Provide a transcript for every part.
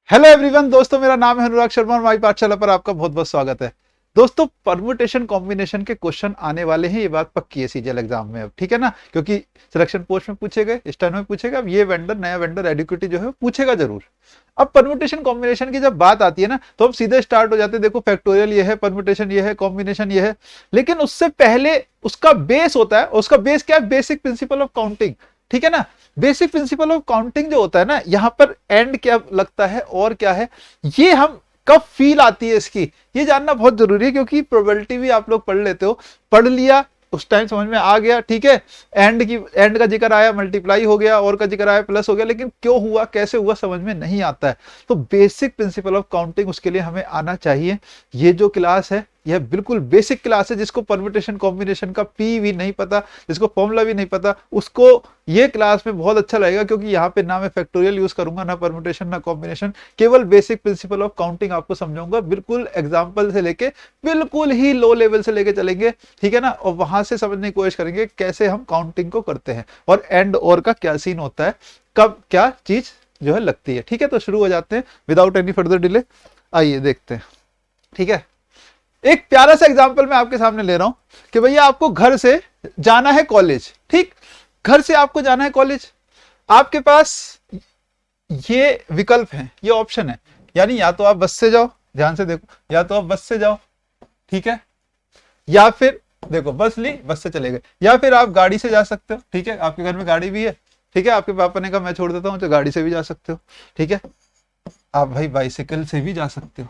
Hello everyone दोस्तों, मेरा नाम है अनुराग शर्मा और माई पाठशाला पर आपका बहुत बहुत स्वागत है। दोस्तों, परम्यूटेशन कॉम्बिनेशन के क्वेश्चन आने वाले हैं, ये बात पक्की है सीजीएल एग्जाम में अब, ठीक है ना। क्योंकि सिलेक्शन पोस्ट में पूछे गए, स्टेनो में पूछेगा, अब ये वेंडर नया वेंडर एडुकेटी जो है पूछेगा जरूर। अब परम्यूटेशन कॉम्बिनेशन की जब बात आती है ना, तो हम सीधे स्टार्ट हो जाते हैं। देखो, फैक्टोरियल ये है, परम्यूटेशन ये है, कॉम्बिनेशन ये है, लेकिन उससे पहले उसका बेस होता है। उसका बेस क्या है? बेसिक प्रिंसिपल ऑफ काउंटिंग, ठीक है ना। बेसिक प्रिंसिपल ऑफ काउंटिंग जो होता है ना, यहां पर एंड क्या लगता है और क्या है, ये हम कब फील आती है इसकी, ये जानना बहुत जरूरी है। क्योंकि प्रोबेबिलिटी भी आप लोग पढ़ लेते हो, पढ़ लिया उस टाइम समझ में आ गया, ठीक है। एंड का जिक्र आया, मल्टीप्लाई हो गया, और का जिक्र आया, प्लस हो गया, लेकिन क्यों हुआ, कैसे हुआ, समझ में नहीं आता है। तो बेसिक प्रिंसिपल ऑफ काउंटिंग उसके लिए हमें आना चाहिए। ये जो क्लास है यह बिल्कुल बेसिक क्लास है। जिसको परम्यूटेशन कॉम्बिनेशन का पी भी नहीं पता, जिसको फॉर्मूला भी नहीं पता, उसको ये क्लास में बहुत अच्छा लगेगा। क्योंकि यहाँ पे ना मैं फैक्टोरियल यूज करूंगा, ना परम्यूटेशन, ना कॉम्बिनेशन, केवल बेसिक प्रिंसिपल ऑफ काउंटिंग आपको समझाऊंगा। बिल्कुल एग्जाम्पल से लेके बिल्कुल ही लो लेवल से लेके चलेंगे, ठीक है ना। और वहां से समझने की कोशिश करेंगे कैसे हम काउंटिंग को करते हैं, और एंड और का क्या सीन होता है, कब क्या चीज जो है लगती है, ठीक है। तो शुरू हो जाते हैं विदाउट एनी फर्दर डिले। आइए देखते हैं, ठीक है। एक प्यारा सा एग्जांपल मैं आपके सामने ले रहा हूं कि भैया आपको घर से जाना है कॉलेज, ठीक। घर से आपको जाना है कॉलेज, आपके पास ये विकल्प है, ये ऑप्शन है। यानी या तो आप बस से जाओ, ध्यान से देखो, या तो आप बस से जाओ, ठीक है, या फिर देखो बस ली, बस से चले गए, या फिर आप गाड़ी से जा सकते हो, ठीक है। आपके घर में गाड़ी भी है, ठीक है। आपके पापा ने कहा मैं छोड़ देता हूं, तो गाड़ी से भी जा सकते हो, ठीक है। आप भाई बाइसिकल से भी जा सकते हो,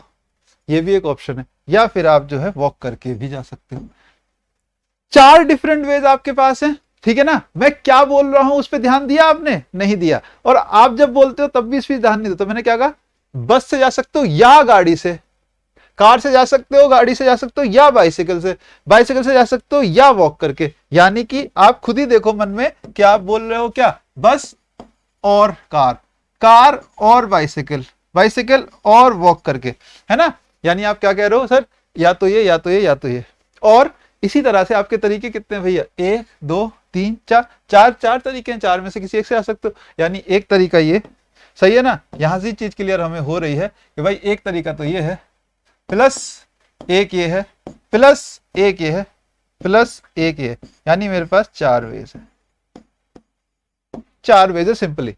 ये भी एक ऑप्शन है। या फिर आप जो है वॉक करके भी जा सकते हो। चार डिफरेंट वेज आपके पास हैं, ठीक है ना। मैं क्या बोल रहा हूं उस पर ध्यान दिया आपने? नहीं दिया। और आप जब बोलते हो तब भी इस पर ध्यान नहीं देते। तो मैंने क्या कहा? बस से जा सकते हो या गाड़ी से, कार से जा सकते हो, गाड़ी से जा सकते हो, या बाइसिकल से जा सकते हो, या वॉक करके। यानी कि आप खुद ही देखो मन में क्या आप बोल रहे हो, क्या बस और कार, कार और बाइसिकल, बाइसिकल और वॉक करके, है ना। यानी आप क्या कह रहे हो सर? या तो ये, या तो ये, या तो ये। और इसी तरह से आपके तरीके कितने भैया? एक, दो, तीन, चार, चार चार तरीके हैं। चार में से किसी एक से आ सकते हो। यानी एक तरीका ये, सही है ना। यहां से चीज क्लियर हमें हो रही है कि भाई एक तरीका तो ये है, प्लस एक ये है, प्लस एक ये है, प्लस एक ये है। यानी मेरे पास चार वेज है, चार वेज है सिंपली।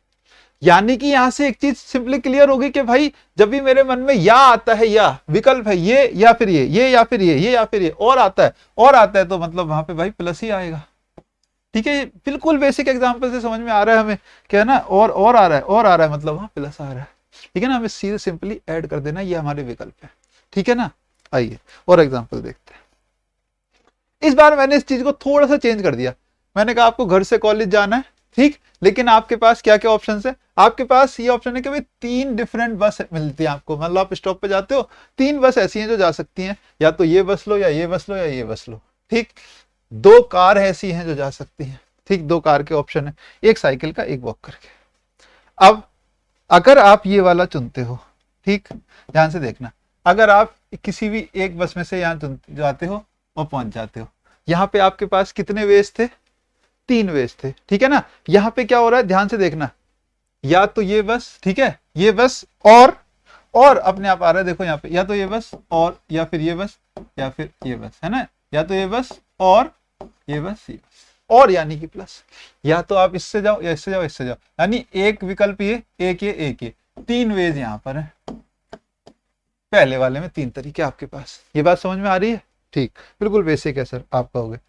यानी कि यहां से एक चीज सिंपली क्लियर होगी कि भाई जब भी मेरे मन में या आता है, या विकल्प है ये या फिर ये या फिर ये या फिर ये, और आता है, और आता है, तो मतलब वहां पे भाई प्लस ही आएगा, ठीक है। बिल्कुल बेसिक एग्जांपल से समझ में आ रहा है हमें, क्या है ना। और आ रहा है, और आ रहा है, मतलब वहां प्लस आ रहा है, ठीक है ना। हमें सीधे सिंपली ऐड कर देना, ये हमारे विकल्प है, ठीक है ना। आइए और एग्जाम्पल देखते हैं। इस बार मैंने इस चीज को थोड़ा सा चेंज कर दिया। मैंने कहा आपको घर से कॉलेज जाना है, ठीक, लेकिन आपके पास क्या क्या ऑप्शन है? आपके पास ये ऑप्शन है कि भाई तीन डिफरेंट बस मिलती है आपको। मतलब आप स्टॉप पे जाते हो, तीन बस ऐसी हैं जो जा सकती हैं, या तो ये बस लो, या ये बस लो, या ये बस लो, ठीक। दो कार ऐसी हैं जो जा सकती हैं, ठीक, दो कार के ऑप्शन है, एक साइकिल का, एक वॉक करके। अब अगर आप ये वाला चुनते हो, ठीक, ध्यान से देखना, अगर आप किसी भी एक बस में से यहाँ जाते हो और पहुंच जाते हो, यहाँ पे आपके पास कितने वेज थे? तीन वेज थे, ठीक है ना। यहाँ पे क्या हो रहा है, ध्यान से देखना, या तो ये बस, ठीक है, ये बस, और अपने आप आ रहा है, देखो यहाँ पे, या तो ये बस और, या फिर ये बस, या फिर ये बस, है ना। या तो ये बस और ये बस, ये बस, और यानी कि प्लस। या तो आप इससे जाओ, या इससे जाओ, इससे जाओ। यानी एक विकल्प ये, एक ये, एक ये, तीन वेज यहाँ पर है। पहले वाले में तीन तरीके आपके पास। ये बात समझ में आ रही है? ठीक, बिल्कुल बेसिक है सर, आप कहोगे।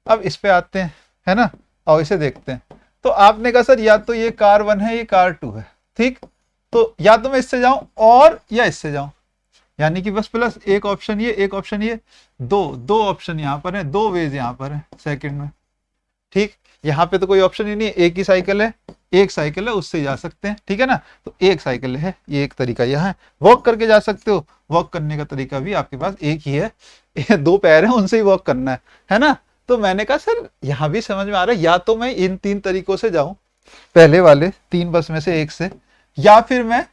अब इस पे आते हैं, है ना, और इसे देखते हैं। तो आपने कहा सर या तो ये कार वन है, ये कार टू है, ठीक। तो या तो मैं इससे जाऊं और या इससे जाऊं, यानी कि बस प्लस एक ऑप्शन ये, एक ऑप्शन ये, दो दो ऑप्शन यहाँ पर है, दो वेज यहाँ पर है सेकंड में, ठीक। यहाँ पे तो कोई ऑप्शन ही नहीं है, एक ही साइकिल है, एक साइकिल है, उससे जा सकते हैं, ठीक है ना। तो एक साइकिल है, ये एक तरीका यह है। वॉक करके जा सकते हो, वॉक करने का तरीका भी आपके पास एक ही है, ये दो पैर है, उनसे ही वॉक करना है ना। तो मैंने कहा सर यहां भी समझ में आ रहा है, या तो मैं इन तीन तरीकों से जाऊं, पहले वाले तीन बस में से एक से, या फिर मैं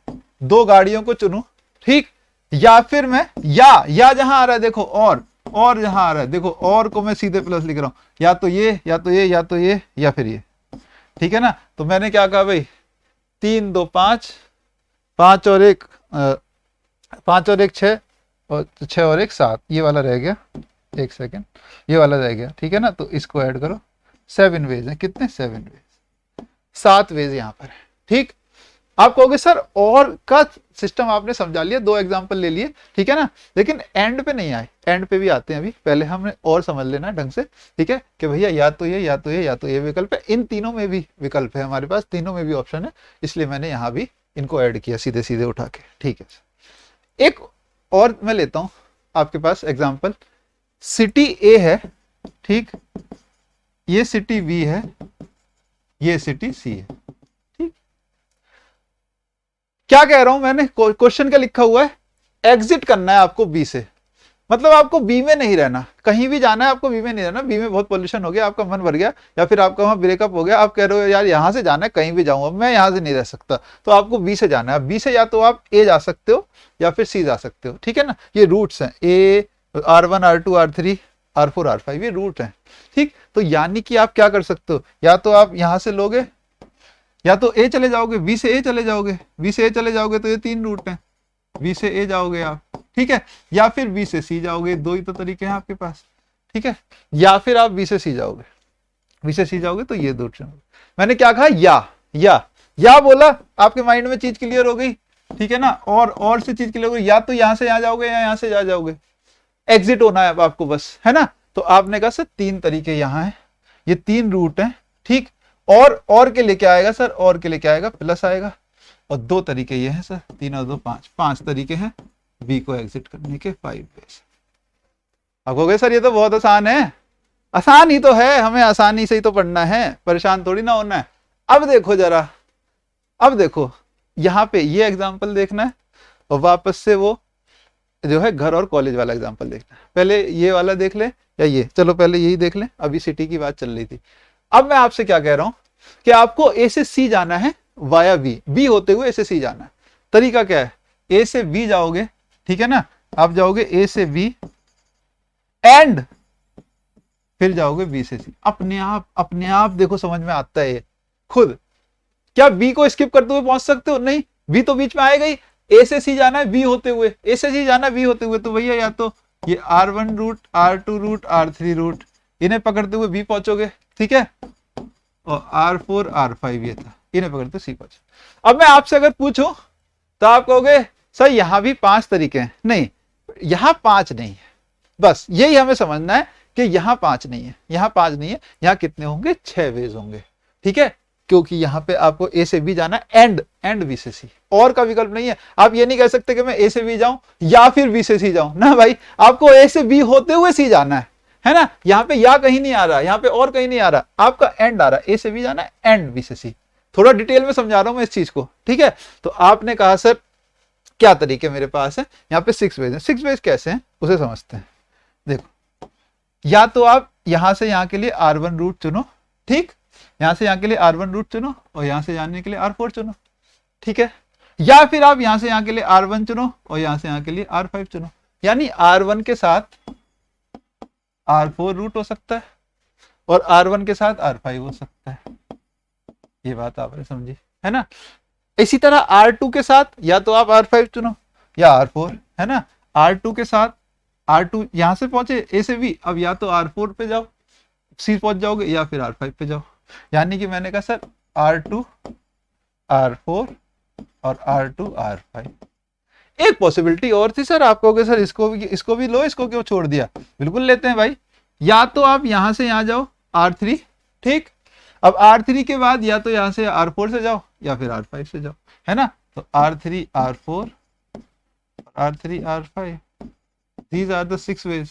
दो गाड़ियों को चुनूं, ठीक, या फिर मैं या जहां आ रहा है देखो, और जहां आ रहा है देखो, और को मैं सीधे प्लस लिख रहा हूं, या तो ये, या तो ये, या तो ये, या फिर ये, ठीक है ना। तो मैंने क्या कहा भाई, तीन दो पांच, पांच और एक 5 और 1 6 और 6 और 1 7, ये वाला रह गया, एक सेकेंड, ये वाला रह गया, ठीक है ना। तो इसको ऐड करो, 7 वेज है, कितने 7 वेज, 7 वेज यहाँ पर है, ठीक। आप कहोगे सर और का सिस्टम आपने समझा लिया, 2 एग्जांपल ले लिए, ठीक है ना, लेकिन एंड पे नहीं आए, एंड पे भी आते हैं अभी, पहले हमने और समझ लेना ढंग से, ठीक है, कि भैया या तो ये या तो ये या तो ये विकल्प है, इन तीनों में भी विकल्प है हमारे पास, तीनों में भी ऑप्शन है, इसलिए मैंने यहाँ भी इनको ऐड किया सीधे सीधे उठा के, ठीक है। एक और मैं लेता हूं आपके पास एग्जाम्पल, सिटी ए है, ठीक, ये सिटी बी है, ये सिटी सी है, ठीक। क्या कह रहा हूं मैंने, क्वेश्चन क्या लिखा हुआ है, एग्जिट करना है आपको बी से, मतलब आपको बी में नहीं रहना, कहीं भी जाना है आपको बी में नहीं रहना, बी में बहुत पॉल्यूशन हो गया, आपका मन भर गया, या फिर आपका वहां ब्रेकअप हो गया, आप कह रहे हो यार यहां से जाना है, कहीं भी जाऊंगा मैं, यहां से नहीं रह सकता, तो आपको बी से जाना है। बी से या तो आप ए जा सकते हो या फिर सी जा सकते हो, ठीक है ना, ये रूट्स हैं, ए R1 R2 R3 R4 R5, ये रूट है, ठीक। तो यानी कि आप क्या कर सकते हो, या तो आप यहां से लोगे, या तो ए चले जाओगे, बी से ए चले जाओगे, बी से ए चले जाओगे तो ये 3 रूट हैं, बी से ए जाओगे आप, ठीक है, या फिर बी से सी जाओगे, 2 ही तो तरीके हैं आपके पास, ठीक है, या फिर आप बी से सी जाओगे, बी से सी जाओगे तो ये 2 चुनोगे। मैंने क्या कहा, या बोला, आपके माइंड में चीज क्लियर हो गई, ठीक है ना, और से चीज क्लियर हो गई, या तो यहां से यहां जाओगे या यहां से यहां जाओगे, एग्जिट होना है अब आपको बस, है ना। तो आपने कहा सर 3 तरीके यहां है, ये 3 रूट हैं, ठीक, और के लिए क्या आएगा सर, और के लिए क्या आएगा, प्लस आएगा, और 2 तरीके ये हैं सर, 3 और 2 5 तरीके हैं बी को एग्जिट करने के, 5 वेज। अब कहोगे सर ये तो बहुत आसान है, आसान ही तो है, हमें आसानी से ही तो पढ़ना है, परेशान थोड़ी ना होना है। अब देखो जरा, अब देखो यहाँ पे ये एग्जाम्पल देखना है, और वापस से वो जो है घर और कॉलेज वाला एग्जाम्पल देखना है। पहले ये वाला देख ले या ये, चलो पहले यही देख ले, अभी सिटी की बात चल रही थी। अब मैं आपसे क्या कह रहा हूं कि आपको ए से सी जाना है वाया बी, बी होते हुए ए से सी जाना है। तरीका क्या है, ए से बी जाओगे, ठीक है ना, आप जाओगे ए से बी एंड फिर जाओगे बी से सी, अपने आप देखो समझ में आता है खुद। क्या बी को स्किप करते हुए पहुंच सकते हो, नहीं, बी तो बीच में आएगा ही, ए से सी जाना है बी होते हुए, ए से सी जाना है बी होते हुए, तो भैया या तो ये R1 root, R2 root, R3 root, इन्हें पकड़ते हुए बी पहुंचोगे, ठीक है, और R4 R5 ये था, इन्हें पकड़ते सी पहुंचे। अब मैं आपसे अगर पूछूं तो आप कहोगे सर यहां भी 5 तरीके हैं, नहीं, यहां 5 नहीं है, बस यही हमें समझना है कि यहां 5 नहीं है, यहां 5 नहीं है, यहां कितने होंगे, 6 वेज होंगे, ठीक है, क्योंकि यहां पे आपको ए से बी जाना है एंड बी से सी, और का विकल्प नहीं है। आप ये नहीं कह सकते कि मैं ए से बी जाऊं या फिर बी से सी जाऊं, ना भाई, आपको ए से बी होते हुए सी जाना है ना, यहाँ पे या कहीं नहीं आ रहा, यहाँ पे और कहीं नहीं आ रहा, आपका एंड आ रहा है, ए से बी जाना है एंड बी से सी। थोड़ा डिटेल में समझा रहा हूं मैं इस चीज को, ठीक है। तो आपने कहा सर क्या तरीके मेरे पास है, यहाँ पे 6 वेज है, 6 वेज कैसे हैं उसे समझते हैं। देखो, या तो आप यहां से यहां के लिए R1 रूट चुनो, ठीक, यहां से यहां के लिए R1 रूट चुनो, और यहां से जाने के लिए R4 चुनो, ठीक है, या फिर आप यहां से यहां के लिए R1 चुनो और यहां से यहां के लिए R5 चुनो, यानी R1 के साथ R4 रूट हो सकता है और R1 के साथ R5 हो सकता है, ये बात आपने समझी है ना। इसी तरह R2 के साथ या तो आप R5 चुनो या R4, है ना, R2 के साथ R2 यहां से पहुंचे ए से बी, अब या तो R4 पे जाओ, सी पहुंच जाओगे, या फिर R5 पे जाओ, यानी कि मैंने कहा सर R2 R4 और R2 R5। एक पॉसिबिलिटी और थी सर, आप कहोगे सर इसको भी लो, इसको क्यों छोड़ दिया, बिल्कुल लेते हैं भाई, या तो आप यहां से यहां जाओ R3, ठीक, अब R3 के बाद या तो यहां से R4 से जाओ या फिर R5 से जाओ, है ना, तो R3 R4 R3 R5, these are the 6 ways।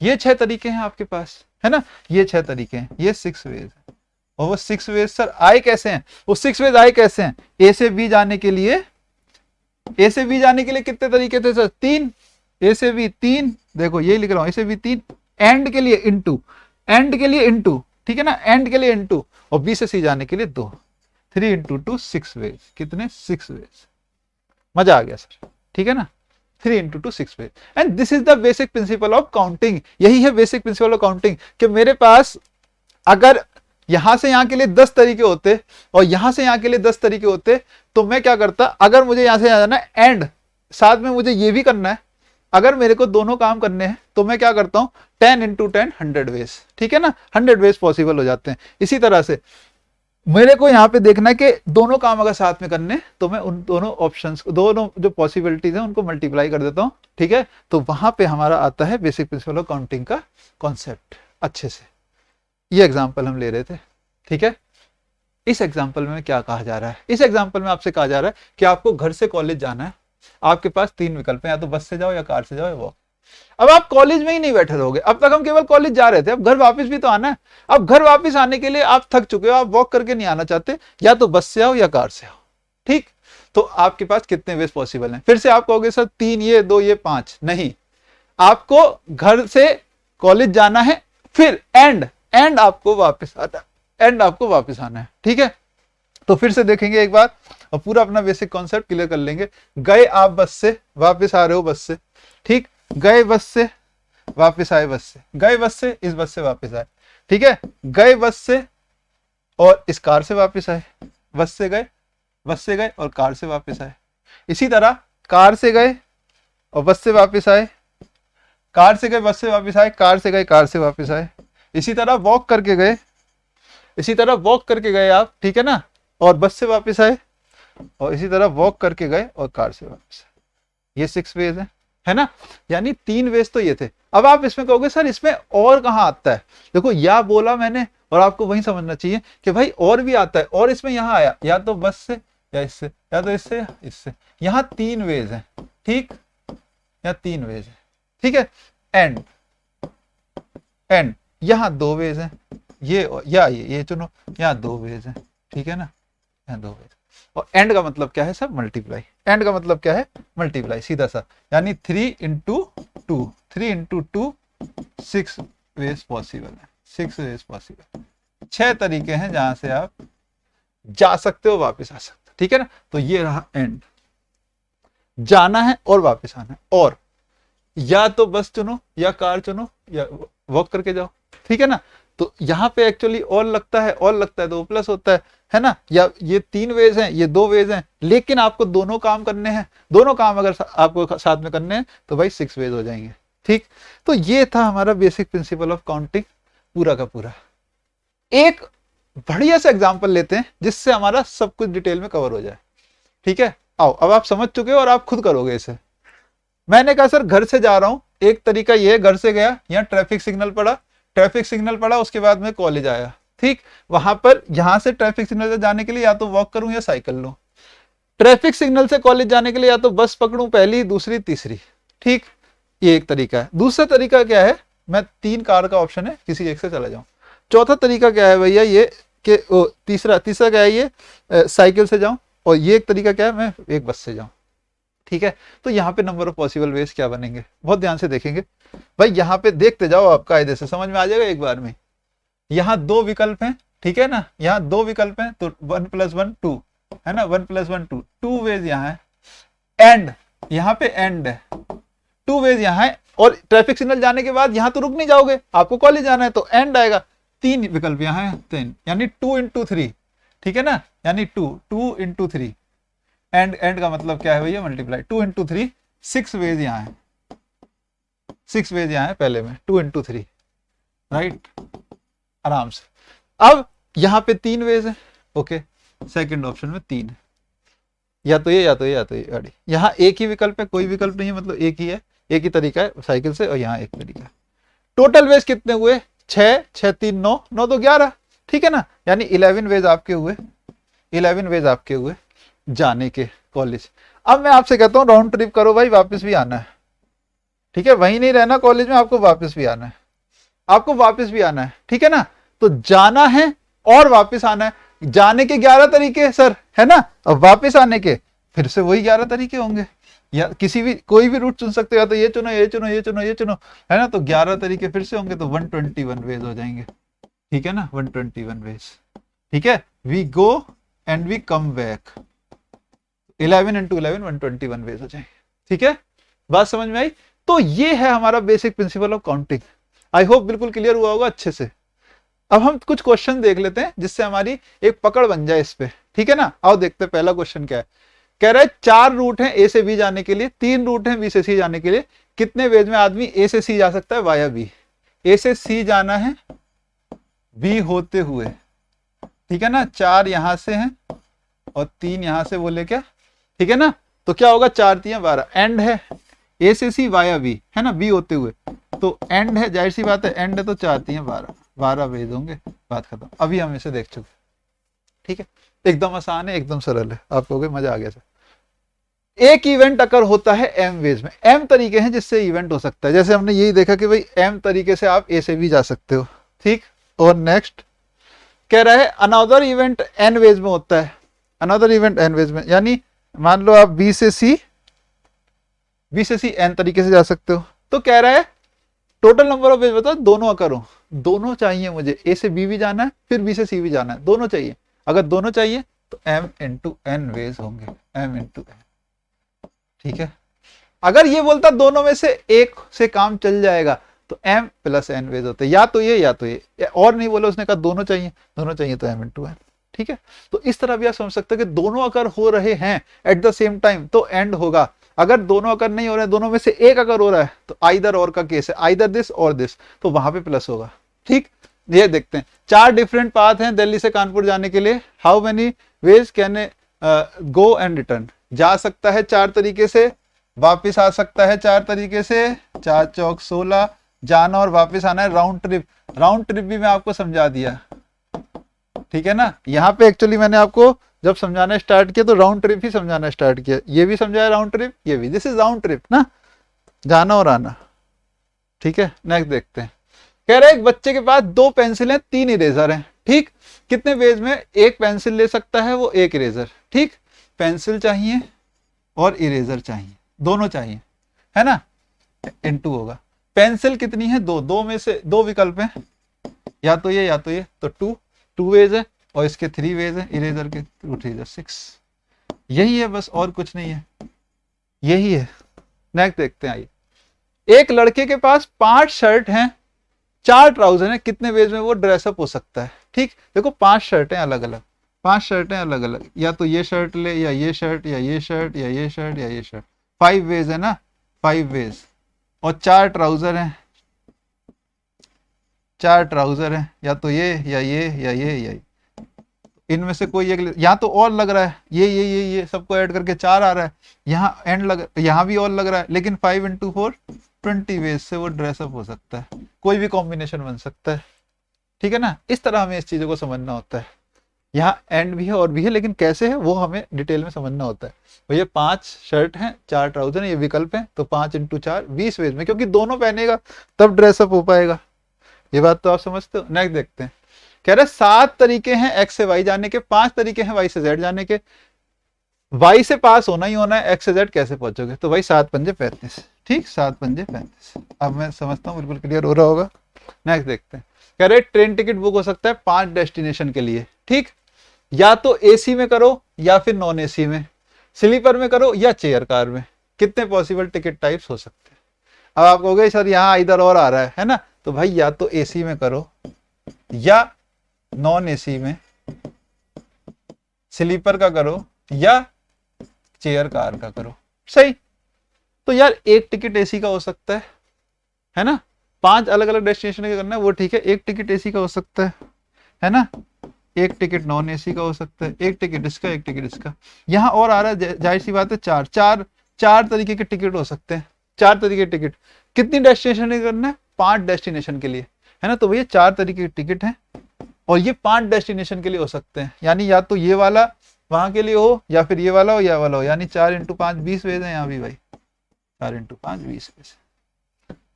ये 6 तरीके हैं आपके पास, है ना, ये 6 तरीके हैं, ये 6 वेज है। और वो 6 वेज सर आए कैसे हैं, वो 6 वेज आए कैसे हैं, ए से बी जाने के लिए, ए से बी जाने के लिए कितने तरीके थे सर, 3, ए से बी 3, देखो ये लिख रहा हूं, ए से बी 3, एंड के लिए इनटू, ठीक है ना, एंड के लिए इनटू, और बी से सी जाने के लिए 2, 3 × 2 6 वेज, कितने 6 वेज, मजा आ गया सर, ठीक है ना, 3 × 2 6 ways. And this is the basic principle of counting, यही है बेसिक प्रिंसिपल ऑफ काउंटिंग, कि मेरे पास अगर यहां से यहां के लिए 10 तरीके होते और यहां से यहां के लिए 10 तरीके होते, तो मैं क्या करता, अगर मुझे यहां से जाना है एंड साथ में मुझे ये भी करना है, अगर मेरे को दोनों काम करने हैं तो मैं क्या करता हूं 10 इंटू 10 100 वेज, ठीक है ना, 100 वेज पॉसिबल हो जाते हैं। इसी तरह से मेरे को यहाँ पे देखना है कि दोनों काम अगर साथ में करने तो मैं उन दोनों ऑप्शंस, दोनों जो पॉसिबिलिटीज हैं उनको मल्टीप्लाई कर देता हूँ, ठीक है। तो वहां पे हमारा आता है बेसिक प्रिंसिपल ऑफ काउंटिंग का कॉन्सेप्ट अच्छे से। ये एग्जाम्पल हम ले रहे थे, ठीक है। इस एग्जाम्पल में क्या कहा जा रहा है, इस एग्जाम्पल में आपसे कहा जा रहा है कि आपको घर से कॉलेज जाना है, आपके पास 3 विकल्प हैं, या तो बस से जाओ या कार से जाओ या वॉक। अब आप कॉलेज में ही नहीं बैठे रहोगे, अब तक हम केवल कॉलेज जा रहे थे, अब घर वापस भी तो आना है। अब घर वापस आने के लिए आप थक चुके हो, आप वॉक करके नहीं आना चाहते, या तो बस से आओ या कार से आओ, ठीक। तो आपके पास कितने वेज पॉसिबल हैं? फिर से आप कहोगे सर 3 ये 2 ये 5, नहीं, आपको घर से कॉलेज जाना है, फिर एंड आपको वापस आना, एंड आपको वापस आना है, ठीक है। तो फिर से देखेंगे एक बार और पूरा अपना बेसिक कॉन्सेप्ट क्लियर कर लेंगे। गए आप बस से, वापस आ रहे हो बस से, ठीक, गए बस से, वापस आए बस से, गए बस से, इस बस से वापस आए, ठीक है, गए बस से और इस कार से वापस आए, बस से गए, बस से गए और कार से वापस आए। इसी तरह कार से गए और बस से वापस आए, कार से गए बस से वापस आए, कार से गए कार से वापस आए। इसी तरह वॉक करके गए, इसी तरह वॉक करके गए आप, ठीक है ना, और बस से वापस आए, और इसी तरह वॉक करके गए और कार से वापस आए। ये 6 वेज है ना, यानी 3 वेज तो ये थे। अब आप इसमें कहोगे सर इसमें और कहाँ आता है? देखो या बोला मैंने और आपको वही समझना चाहिए कि भाई और भी आता है, और इसमें यहाँ आया या तो बस से या इससे, या तो इससे या इससे। यहाँ 3 वेज है, ठीक, या 3 वेज है, ठीक है। एंड यहाँ 2 वेज है, ये या ये चुनो, यहाँ 2 वेज है, ठीक है ना, यहाँ 2 वेज। और एंड का मतलब क्या है सर? मल्टीप्लाई। एंड का मतलब क्या है? मल्टीप्लाई, सीधा सा, यानी 3 इंटू 2, 3 इंटू 2 6 वेज पॉसिबल है, 6 वेज पॉसिबल। 6 तरीके हैं जहां से आप जा सकते हो, वापस आ सकते हो, ठीक है ना। तो ये रहा एंड, जाना है और वापस आना है, और या तो बस चुनो या कार चुनो या वॉक करके जाओ, ठीक है ना। तो यहाँ पे एक्चुअली और लगता है, और लगता है तो प्लस होता है ना। या ये 3 वेज हैं, ये 2 वेज हैं, लेकिन आपको दोनों काम करने हैं, दोनों काम अगर आपको साथ में करने हैं तो भाई 6 वेज हो जाएंगे, ठीक। तो ये था हमारा बेसिक प्रिंसिपल ऑफ काउंटिंग पूरा का पूरा। एक बढ़िया सा एग्जाम्पल लेते हैं जिससे हमारा सब कुछ डिटेल में कवर हो जाए, ठीक है। आओ, अब आप समझ चुके हो और आप खुद करोगे इसे। मैंने कहा सर घर से जा रहा हूं, एक तरीका ये है, घर से गया, यहाँ ट्रैफिक सिग्नल पड़ा, ट्रैफिक सिग्नल पड़ा, उसके बाद में कॉलेज आया, ठीक। वहां पर यहां से ट्रैफिक सिग्नल से जाने के लिए या तो वॉक करूं या साइकिल लूं, ट्रैफिक सिग्नल से कॉलेज जाने के लिए या तो बस पकड़ूं, पहली दूसरी तीसरी, ठीक। ये एक तरीका है। दूसरा तरीका क्या है? मैं 3 कार का ऑप्शन है, किसी एक से चला जाऊं। चौथा तरीका क्या है भैया? ये कि तीसरा क्या है? ये साइकिल से जाऊं। और ये एक तरीका क्या है? मैं एक बस से जाऊं, ठीक है। तो यहाँ पे नंबर ऑफ पॉसिबल वेज क्या बनेंगे, बहुत ध्यान से देखेंगे भाई। यहाँ पे देखते जाओ, आप कायदे से समझ में आ जाएगा एक बार में। यहाँ 2 विकल्प हैं, ठीक है ना, यहाँ 2 विकल्प हैं, तो 1 + 1 2 है ना, 1 + 1 2, 2 वेज यहाँ है। एंड यहाँ पे एंड है, 2 वेज यहाँ है, और ट्रैफिक सिग्नल जाने के बाद यहाँ तो रुक नहीं जाओगे, आपको कॉलेज जाना है, तो एंड आएगा। 3 विकल्प यहाँ है, 3, यानी 2 इंटू 3, ठीक है ना, यानी 2 इंटू 3। एंड का मतलब क्या है भैया? मल्टीप्लाई। 2 इंटू 3, 6 वेज यहाँ है, 6 वेज यहाँ है पहले में, 2 इंटू 3, राइट, आराम से। अब यहाँ पे 3 वेज है, ओके, सेकंड ऑप्शन में 3 है, या तो ये या तो ये या तो ये गाड़ी। यहाँ एक ही विकल्प है, कोई विकल्प नहीं है, मतलब एक ही है, एक ही तरीका है साइकिल से, और यहाँ एक तरीका है। टोटल वेज कितने हुए? 6 6 3 9 9 तो 11, ठीक है ना, यानी 11 वेज आपके हुए, 11 वेज आपके हुए जाने के कॉलेज। अब मैं आपसे कहता हूँ राउंड ट्रिप करो भाई, वापस भी आना है, ठीक है, वहीं नहीं रहना कॉलेज में, आपको वापस भी आना है, आपको वापस भी आना है, ठीक है ना। तो जाना है और वापस आना है। जाने के 11 तरीके सर, है ना, और वापस आने के फिर से वही 11 तरीके होंगे, या किसी भी कोई भी रूट चुन सकते हो, या तो ये चुनो ये चुनो ये चुनो ये चुनो, है ना, तो 11 तरीके फिर से होंगे, तो 121 वेज हो जाएंगे, ठीक है ना, 121 वेज, ठीक है। We go and we come back, 11 into 11 121 ways हो जाएंगे, ठीक है। बात समझ में आई? तो ये है हमारा basic principle of counting. I hope बिल्कुल क्लियर हुआ होगा अच्छे से। अब हम कुछ क्वेश्चन देख लेते हैं जिससे हमारी एक पकड़ बन जाए इस पे, ठीक है ना। आओ देखते हैं पहला क्वेश्चन क्या है। कह रहा है 4 रूट हैं ए से बी जाने के लिए, 3 रूट हैं बी से सी जाने के लिए, कितने वेज में आदमी ए से सी जा सकता है वाया बी। ए से सी जाना है बी होते हुए, ठीक है ना। 4 यहां से हैं और 3 यहां से, बोले क्या, ठीक है ना। तो क्या होगा, 4 3 12, एंड है ए से सी वाया बी, है ना, बी होते हुए, तो एंड है, जाहिर सी बात है एंड है, तो 4 3 12, 12 वेज होंगे, बात खत्म। अभी हम इसे देख चुके, ठीक है। एकदम आसान है, एकदम सरल है, आप कहोगे मजा आ गया सर। एक इवेंट अकर होता है एम वेज में। एम तरीके हैं जिससे इवेंट हो सकता है, जैसे हमने यही देखा कि भाई एम तरीके से आप ए से भी जा सकते हो, ठीक। और नेक्स्ट कह रहा है अनदर इवेंट एन वेज में होता है, अनदर इवेंट एन वेज में, यानी मान लो आप बी से सी एन तरीके से जा सकते हो। तो कह रहा है टोटल नंबर ऑफ वेज बताओ, दोनों अकर हो, दोनों चाहिए मुझे, ए से बी भी जाना है फिर बी से सी भी जाना है, दोनों चाहिए। अगर दोनों चाहिए तो m इंटू एन वेज होंगे, m इंटू एन, ठीक है। अगर ये बोलता दोनों में से एक से काम चल जाएगा तो m प्लस एन वेज होते, या तो ये या तो ये, और नहीं बोले, उसने कहा दोनों चाहिए, दोनों चाहिए तो m इंटू एन, ठीक है। तो इस तरह भी आप समझ सकते हो कि दोनों अगर हो रहे हैं एट द सेम टाइम तो एंड होगा। अगर दोनों अगर नहीं हो रहे हैं, दोनों में से एक अगर हो रहा है तो आइदर और का केस है, आइदर दिस और दिस, तो वहां पे प्लस होगा, ठीक। ये देखते हैं 4 डिफरेंट पाथ हैं दिल्ली से कानपुर जाने के लिए। How many ways can go and return, जा सकता है 4 तरीके से, वापिस आ सकता है 4 तरीके से, 4 चौक 16, जाना और वापिस आना है, राउंड ट्रिप। राउंड ट्रिप भी मैं आपको समझा दिया, ठीक है ना। यहाँ पे एक्चुअली मैंने आपको जब समझाना स्टार्ट किया तो राउंड ट्रिप ही समझाना स्टार्ट किया, ये भी समझाया राउंड ट्रिप, ये भी, दिस इज राउंड ट्रिप ना, जाना और आना, ठीक है। नेक्स्ट देखते हैं। कह रहे एक बच्चे के पास 2 पेंसिल 3 इरेजर हैं, ठीक। कितने वेज में एक पेंसिल ले सकता है वो, एक इरेजर, ठीक। पेंसिल चाहिए और इरेजर चाहिए, दोनों चाहिए, है ना, इनटू होगा। पेंसिल कितनी है, 2, 2 में से 2 विकल्प हैं, या तो ये या तो ये, तो 2 वेज है, और इसके 3 वेज है, इरेजर के 2 3 6, यही है बस, और कुछ नहीं है, यही है। नेक्स्ट देखते हैं, आइए। एक लड़के के पास 5 शर्ट हैं, 4 ट्राउजर हैं, कितने वेज में वो ड्रेसअप हो सकता है, ठीक। देखो 5 शर्ट हैं अलग अलग, 5 शर्ट हैं अलग अलग, या तो ये शर्ट ले, या ये शर्ट, या ये शर्ट, या ये शर्ट, या ये शर्ट, 5 वेज है ना, 5 वेज। और 4 ट्राउजर हैं, 4 ट्राउजर हैं, या तो ये या ये या ये, इनमें से कोई एक, यहाँ तो और लग रहा है, ये सबको ऐड करके 4 आ रहा है, यहाँ एंड लग, यहाँ भी और लग रहा है, लेकिन 5 इंटू 4 20 वेज से वो ड्रेसअप हो सकता है, कोई भी कॉम्बिनेशन बन सकता है, ठीक है ना। इस तरह हमें इस चीजों को समझना होता है। यहाँ एंड भी है और भी है, लेकिन कैसे है वो हमें डिटेल में समझना होता है। भैया 5 शर्ट हैं, 4 ट्राउजर हैं, ये विकल्प है, तो 5 इंटू 4 20 वेज में, क्योंकि दोनों पहनेगा तब ड्रेसअप हो पाएगा, ये बात तो आप समझते हो। नेक्स्ट देखते हैं। कह रहे 7 तरीके हैं एक्स से वाई जाने के, 5 तरीके हैं वाई से जेड जाने के, वाई से पास होना ही होना है, एक्स से जेड कैसे पहुंचोगे, तो भाई 7 पंजे 35, ठीक, 7 पंजे 35। अब मैं समझता हूँ बिल्कुल क्लियर हो रहा होगा। नेक्स्ट देखते हैं। कह रहे ट्रेन टिकट बुक हो सकता है 5 डेस्टिनेशन के लिए, ठीक। या तो एसी में करो या फिर नॉन एसी में, स्लीपर में करो या चेयर कार में, कितने पॉसिबल टिकट टाइप्स हो सकते हैं। अब आप कहोगे सर यहाँ इधर और आ रहा है ना, तो भाई या तो एसी में करो या नॉन एसी में, स्लीपर का करो या चेयर कार का करो, सही। तो यार एक टिकट एसी का हो सकता है ना, 5 अलग अलग डेस्टिनेशन का करना है वो ठीक है, एक टिकट एसी का हो सकता है ना, एक टिकट नॉन एसी का हो सकता है, एक टिकट इसका, एक टिकट इसका। यहाँ और आ रहा है, जाहिर सी बात है 4 तरीके के टिकट हो सकते हैं, 4 तरीके के टिकट, कितनी डेस्टिनेशन का करना है, 5 डेस्टिनेशन के लिए, है ना। तो भैया 4 तरीके के टिकट हैं और ये 5 डेस्टिनेशन के लिए हो सकते हैं, यानी या तो ये वाला वहां के लिए हो या फिर ये वाला हो या वाला हो, यानी 4 इंटू 5 20 वेज है यहाँ भी भाई, 4 इंटू 5 20 वेज,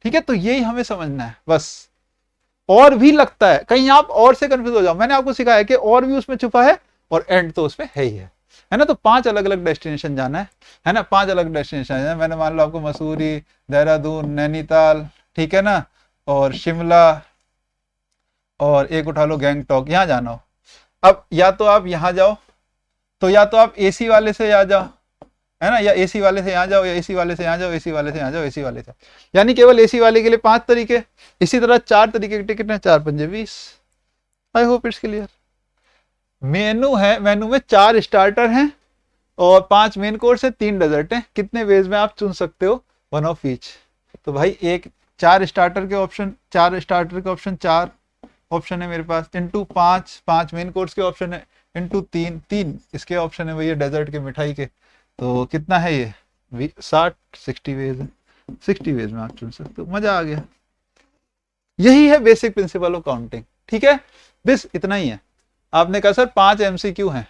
ठीक है। तो यही हमें समझना है बस। और भी लगता है कहीं आप और से कंफ्यूज हो जाओ, मैंने आपको सिखाया कि और भी उसमें छुपा है और एंड तो उसमें है ही है ना। तो 5 अलग अलग डेस्टिनेशन जाना है ना, 5 अलग डेस्टिनेशन है। मैंने मान लो आपको मसूरी, देहरादून, नैनीताल, ठीक है ना, और शिमला, और एक उठा लो गैंगटॉक, यहाँ जाना हो। अब या तो आप यहाँ जाओ, तो या तो आप एसी वाले से यहाँ जाओ, है ना, या एसी वाले से यहाँ जाओ, या एसी वाले से यहाँ जाओ, एसी वाले से यहाँ जाओ, एसी वाले से, यानी केवल एसी वाले के लिए 5 तरीके। इसी तरह 4 तरीके के टिकट हैं, 4 पंजे 20, आई होप इट्स क्लियर। मेनू है, मेनू में 4 स्टार्टर हैं और 5 मेन कोर्स है, 3 डेजर्ट हैं। कितने वेज में आप चुन सकते हो? 1 ऑफ ईच। तो भाई एक 4 स्टार्टर के ऑप्शन, 4 स्टार्टर के ऑप्शन, 4 ऑप्शन है मेरे पास, इंटू 5 मेन कोर्स के ऑप्शन है, इंटू 3 इसके ऑप्शन है भैया डेजर्ट के, मिठाई के। तो कितना है ये? 60 वेज है, 60 वेज में आप चुन सकते हो। मजा आ गया। यही है बेसिक प्रिंसिपल ऑफ काउंटिंग, ठीक है। बस इतना ही है। आपने कहा सर 5 एमसीक्यू हैं,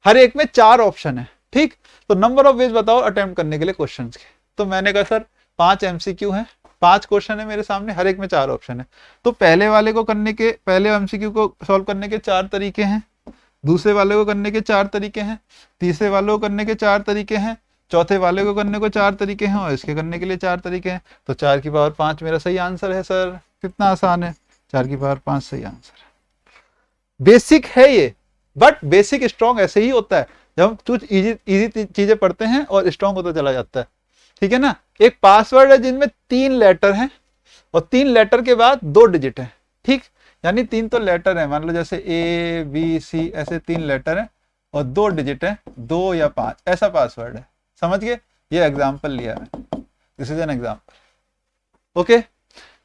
हर एक में 4 ऑप्शन है, ठीक। तो नंबर ऑफ वेज बताओ अटेम्प्ट करने के लिए क्वेश्चन के। तो मैंने कहा सर 5 एमसीक्यू हैं, 5 क्वेश्चन है मेरे सामने, हर एक में 4 ऑप्शन है। तो पहले वाले को करने के, पहले एमसीक्यू को सॉल्व करने के 4 तरीके हैं, दूसरे वाले को करने के 4 तरीके हैं, तीसरे वाले को करने के 4 तरीके हैं, चौथे वाले को करने को 4 तरीके हैं और इसके करने के लिए 4 तरीके हैं। तो 4 की पावर 5 मेरा सही आंसर है सर। कितना आसान है, 4 की पावर 5 सही आंसर है। बेसिक है ये, बट बेसिक स्ट्रॉन्ग ऐसे ही होता है जब हम कुछ इजी चीजें पढ़ते हैं और स्ट्रॉन्ग होता चला जाता है, ठीक है ना। एक पासवर्ड है जिनमें 3 लेटर हैं और 3 लेटर के बाद 2 डिजिट है, ठीक। यानी 3 तो लेटर है, मान लो जैसे ए बी सी, ऐसे 3 लेटर है और 2 डिजिट है, 2 या 5, ऐसा पासवर्ड है। समझ गए? ये एग्जाम्पल लिया है, this is an example. Okay,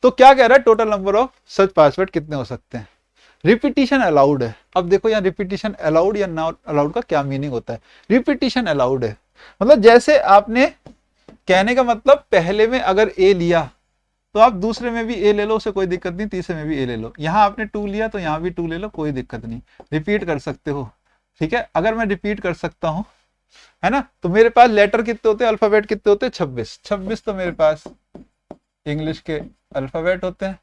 तो क्या कह रहा है? Total number of such password कितने हो सकते हैं। रिपीटिशन अलाउड है। अब देखो यहाँ रिपीटिशन अलाउड या नॉट अलाउड का क्या मीनिंग होता है। रिपीटिशन अलाउड है मतलब जैसे आपने, कहने का मतलब पहले में अगर ए लिया तो आप दूसरे में भी ए ले लो, उसे कोई दिक्कत नहीं, तीसरे में भी ए ले लो। यहाँ आपने 2 लिया तो यहाँ भी 2 ले लो, कोई दिक्कत नहीं, रिपीट कर सकते हो, ठीक है। अगर मैं रिपीट कर सकता हूँ, है ना, तो मेरे पास लेटर कितने होते हैं, अल्फाबेट कितने होते हैं? 26 तो मेरे पास इंग्लिश के अल्फाबेट होते हैं।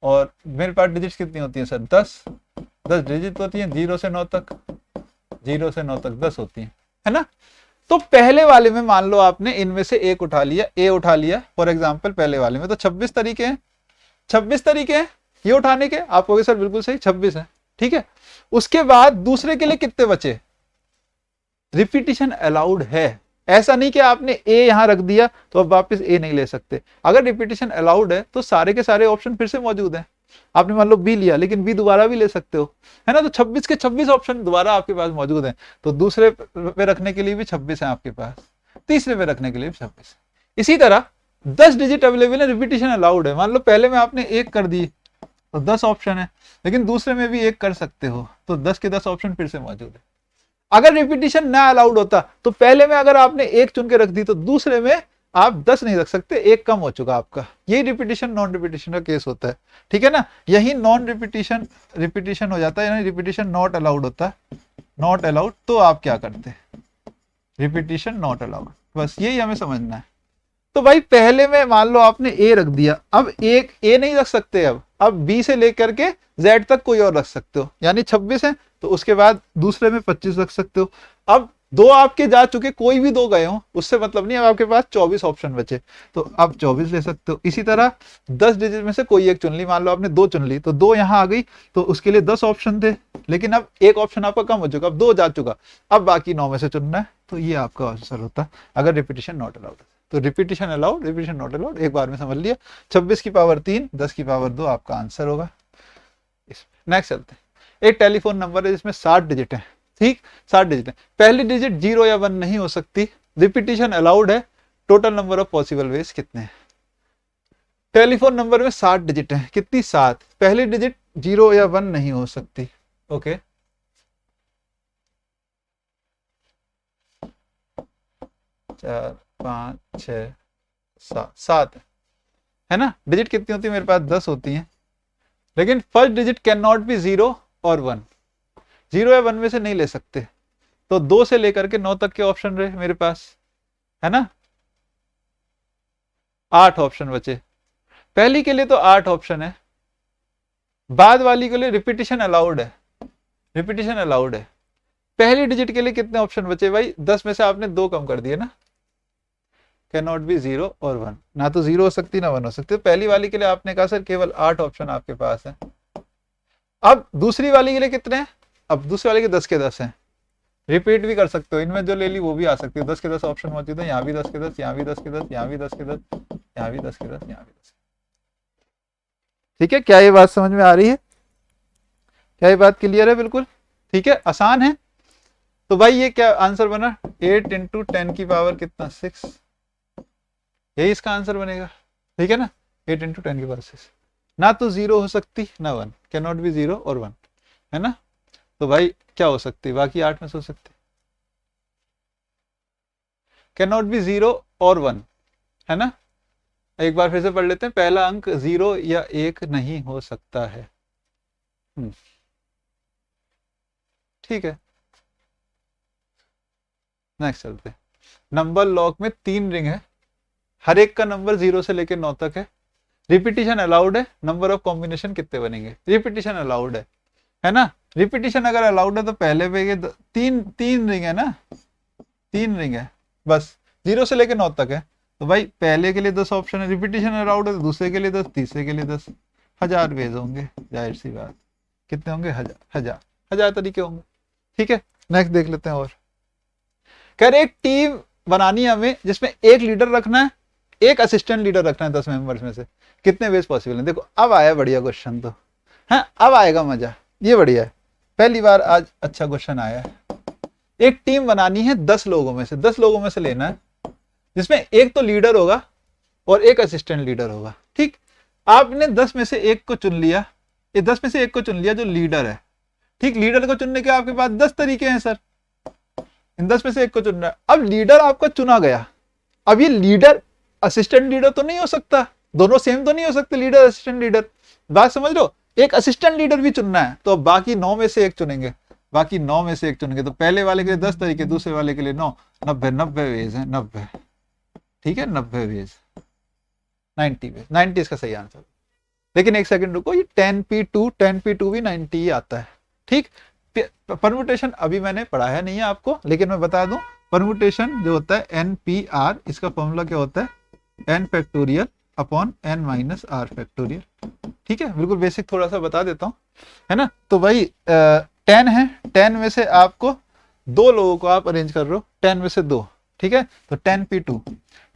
और मेरे पास डिजिट्स कितनी होती हैं सर? 10 डिजिट होती हैं, 0 से 9 तक, 0 से 9 तक 10 होती हैं, है ना। तो पहले वाले में मान लो आपने इनमें से एक उठा लिया, ए उठा लिया फॉर एग्जांपल, पहले वाले में तो 26 तरीके हैं, 26 तरीके हैं ये उठाने के। आप कहोगे सर बिल्कुल सही 26 है, ठीक है। उसके बाद दूसरे के लिए कितने बचे? रिपीटिशन अलाउड है, ऐसा नहीं कि आपने ए यहां रख दिया तो अब वापस ए नहीं ले सकते। अगर रिपीटिशन अलाउड है तो सारे के सारे ऑप्शन फिर से मौजूद हैं। आपने मान लो बी लिया लेकिन बी दोबारा भी ले सकते हो, है ना। तो 26 के 26 ऑप्शन दोबारा आपके पास मौजूद हैं। तो दूसरे पे रखने के लिए भी 26 है आपके पास, तीसरे पे रखने के लिए भी 26 है। इसी तरह 10 डिजिट अवेलेबल है, रिपीटिशन अलाउड है। मान लो पहले में आपने 1 कर दी तो 10 ऑप्शन है, लेकिन दूसरे में भी 1 कर सकते हो तो 10 के 10 ऑप्शन फिर से मौजूद है। अगर रिपीटिशन ना अलाउड होता तो पहले में अगर आपने 1 चुन के रख दी तो दूसरे में आप 10 नहीं रख सकते, 1 कम हो चुका आपका। यही रिपीटिशन नॉन रिपीटिशन का केस होता है, ठीक है ना। यही नॉन रिपीटिशन रिपीटिशन हो जाता है, यानी रिपीटिशन नॉट अलाउड होता है, नॉट अलाउड। तो आप क्या करते हैं? रिपीटिशन नॉट अलाउड, बस यही हमें समझना है। तो भाई पहले में मान लो आपने ए रख दिया, अब एक ए नहीं रख सकते, अब बी से लेकर के जेड तक कोई और रख सकते हो, यानी 26 है तो उसके बाद दूसरे में 25 रख सकते हो। अब 2 आपके जा चुके, कोई भी 2 गए हो उससे मतलब नहीं, अब आपके पास 24 ऑप्शन बचे तो आप 24 ले सकते हो। इसी तरह 10 डिजिट में से कोई एक चुन ली, मान लो आपने 2 चुन ली तो 2 यहाँ आ गई तो उसके लिए 10 ऑप्शन थे, लेकिन अब एक ऑप्शन आपका कम हो चुका, अब 2 जा चुका, अब बाकी 9 में से चुनना है। तो ये आपका आंसर होता है अगर रिपीटिशन नॉट अलाउड। तो repetition allowed, repetition not allowed एक बार में समझ लिया। 26 की पावर 3, 10 की पावर 2 आपका आंसर होगा। नेक्स्ट चलते हैं। एक टेलीफोन नंबर है जिसमें 60 डिजिट है, ठीक, 60 डिजिट है। पहली डिजिट 0 या 1 नहीं हो सकती, रिपीटिशन अलाउड है। Total number of possible ways कितने हैं? टेलीफोन नंबर में 60 डिजिट है, कितनी? 7। पहली डिजिट 0 या 1 नहीं हो सकती, ओके। चार, 5, 6, 7 है ना। डिजिट कितनी होती है मेरे पास? 10 होती हैं, लेकिन first digit can not be 0 और 1, 0 या 1 में से नहीं ले सकते। तो 2 से लेकर के 9 तक के ऑप्शन रहे मेरे पास, है ना। 8 ऑप्शन बचे, पहली के लिए तो 8 ऑप्शन है, बाद वाली के लिए रिपीटिशन अलाउड है, रिपीटिशन अलाउड है। पहली डिजिट के लिए कितने ऑप्शन बचे भाई? 10 में से आपने 2 कम कर दिए ना, कैन नॉट बी 0 और 1, ना तो 0 हो सकती ना 1 हो सकती। तो पहली वाली के लिए आपने कहा सर केवल 8 ऑप्शन आपके पास है। अब दूसरी वाली के लिए कितने हैं? अब दूसरी वाली के 10 के 10 हैं, रिपीट भी कर सकते हो, इनमें जो ले ली वो भी आ सकती है। 10 के 10 ऑप्शन मौजूद है, यहाँ भी 10 के 10, यहाँ भी 10 के 10, यहाँ भी 10 के 10, यहाँ भी 10 के 10, यहाँ भी 10। ठीक है, क्या ये बात समझ में आ रही है? क्या ये बात क्लियर है? बिल्कुल ठीक है, आसान है। तो भाई ये क्या आंसर बना? 8 इंटू 10 की पावर कितना? 6, यही इसका आंसर बनेगा, ठीक है ना। 8 इंटू 10 की पावर 6, ना तो 0 हो सकती ना 1, कैन नॉट बी 0 और 1, है ना। तो भाई क्या हो सकती है? बाकी 8 में से हो सकती है, कैन नॉट बी 0 और 1, है ना। एक बार फिर से पढ़ लेते हैं, पहला अंक 0 या 1 नहीं हो सकता है। ठीक है, नेक्स्ट चलते हैं। नंबर लॉक में 3 रिंग है, हर एक का नंबर 0 से लेकर 9 तक है, रिपीटिशन अलाउड है, नंबर ऑफ कॉम्बिनेशन कितने बनेंगे? रिपीटिशन अलाउड है ना। रिपीटिशन अगर अलाउड है तो पहले पे ये तीन तीन रिंग है ना, 3 रिंग है बस, 0 से लेकर 9 तक है। तो भाई पहले के लिए 10 ऑप्शन है, रिपीटिशन अलाउड है, तो दूसरे के लिए 10, तीसरे के लिए 10, 1000 वेज होंगे, जाहिर सी बात। कितने होंगे? 1000 तरीके होंगे। ठीक है, नेक्स्ट देख लेते हैं। और कह रहे एक टीम बनानी है हमें जिसमें एक लीडर रखना है, एक असिस्टेंट लीडर रखना है 10 मेंबर्स में से, कितने वेज पॉसिबल है? देखो अब आया बढ़िया क्वेश्चन, तो है अब आएगा मजा, ये बढ़िया है, पहली बार आज अच्छा क्वेश्चन आया है। एक टीम बनानी है 10 लोगों में से, 10 लोगों में से लेना है, जिसमें एक तो लीडर होगा और एक असिस्टेंट लीडर होगा। ठीक, आपने 10 में से एक को चुन लिया, ये 10 में से एक को चुन लिया जो लीडर है। ठीक, लीडर को चुनने के आपके पास 10 तरीके हैं सर, इन 10 में से एक को चुनना है। अब लीडर आपका चुना गया, अब ये लीडर असिस्टेंट लीडर तो नहीं हो सकता, दोनों सेम तो नहीं हो सकते लीडर असिस्टेंट लीडर, बात समझ लो। एक असिस्टेंट लीडर भी चुनना है, तो बाकी 9 में से एक चुनेंगे, बाकी 9 में से एक चुनेंगे। तो पहले वाले के लिए 10 तरीके, दूसरे वाले के लिए 9, 90 वेज है, 90। ठीक है, 90 वेज, 90 वेज, 90 इसका सही आंसर। लेकिन एक सेकंड रुको, ये 10p2 भी 90 ही आता है। ठीक, परम्यूटेशन अभी मैंने पढ़ाया नहीं है आपको, लेकिन मैं बता दूं, परम्यूटेशन जो होता है NPR, इसका फॉर्मूला क्या होता है? n factorial upon n minus r factorial. ठीक है, बिल्कुल बेसिक थोड़ा सा बता देता हूँ, है ना। तो भाई 10 है, 10 में से आपको 2 लोगों को आप अरेंज कर रहे हो, 10 में से 2, ठीक है। तो 10p2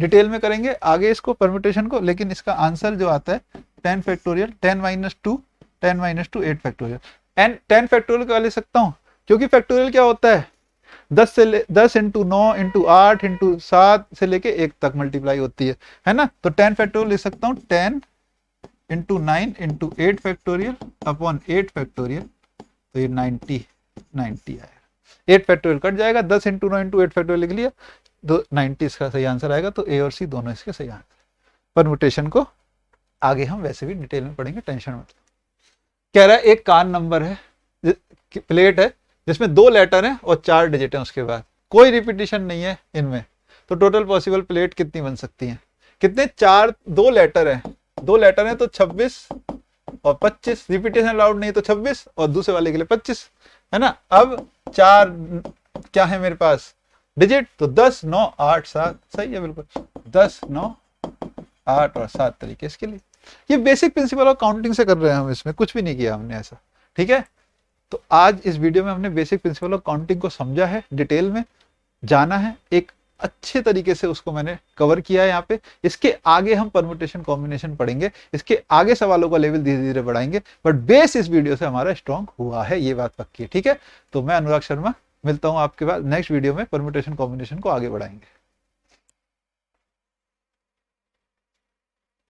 डिटेल में करेंगे आगे इसको परम्यूटेशन को, लेकिन इसका आंसर जो आता है 10 factorial, 10 minus 2, 10 minus 2 8 factorial. And 10 factorial का ले सकता हूँ, क्योंकि फैक्टोरियल क्या होता है? 10 इंटू 9 इंटू 8 इंटू 7 से लेके 1 तक मल्टीप्लाई होती है ना। तो 10 फैक्टोरियल लिख सकता हूँ, 10 into 9 into 8 factorial upon 8 factorial, तो ये 90 आएगा। 8 फैक्टोरियल कट जाएगा, 10 इंटू 9 इंटू 8 फैक्टोरियल लिख लिया, तो 90 इसका सही आंसर आएगा। तो ए और सी दोनों इसके सही आंसर। परम्यूटेशन को आगे हम वैसे भी डिटेल में पढ़ेंगे, टेंशन मत। कह रहा है एक कान नंबर है, प्लेट है जिसमें 2 लेटर हैं और 4 डिजिट हैं, उसके बाद कोई रिपीटिशन नहीं है इनमें, तो टोटल पॉसिबल प्लेट कितनी बन सकती हैं? कितने? 4, 2 लेटर हैं, 2 लेटर हैं, तो 26 और 25, रिपीटिशन अलाउड नहीं तो 26 और दूसरे वाले के लिए 25, है ना। अब 4 क्या है मेरे पास डिजिट, तो 10, 9, 8, 7, सही है बिल्कुल, 10, 9, 8 और 7 तरीके इसके लिए। ये बेसिक प्रिंसिपल ऑफ काउंटिंग से कर रहे हैं हम, इसमें कुछ भी नहीं किया हमने ऐसा। ठीक है, तो आज इस वीडियो में हमने बेसिक प्रिंसिपल ऑफ काउंटिंग को समझा है, डिटेल में जाना है, एक अच्छे तरीके से उसको मैंने कवर किया है यहाँ पे। इसके आगे हम परम्यूटेशन कॉम्बिनेशन पढ़ेंगे, इसके आगे सवालों का लेवल धीरे धीरे बढ़ाएंगे, बट बेस इस वीडियो से हमारा स्ट्रॉन्ग हुआ है, ये बात पक्की है। ठीक है, तो मैं अनुराग शर्मा मिलता हूँ आपके बाद नेक्स्ट वीडियो में, परम्यूटेशन कॉम्बिनेशन को आगे बढ़ाएंगे।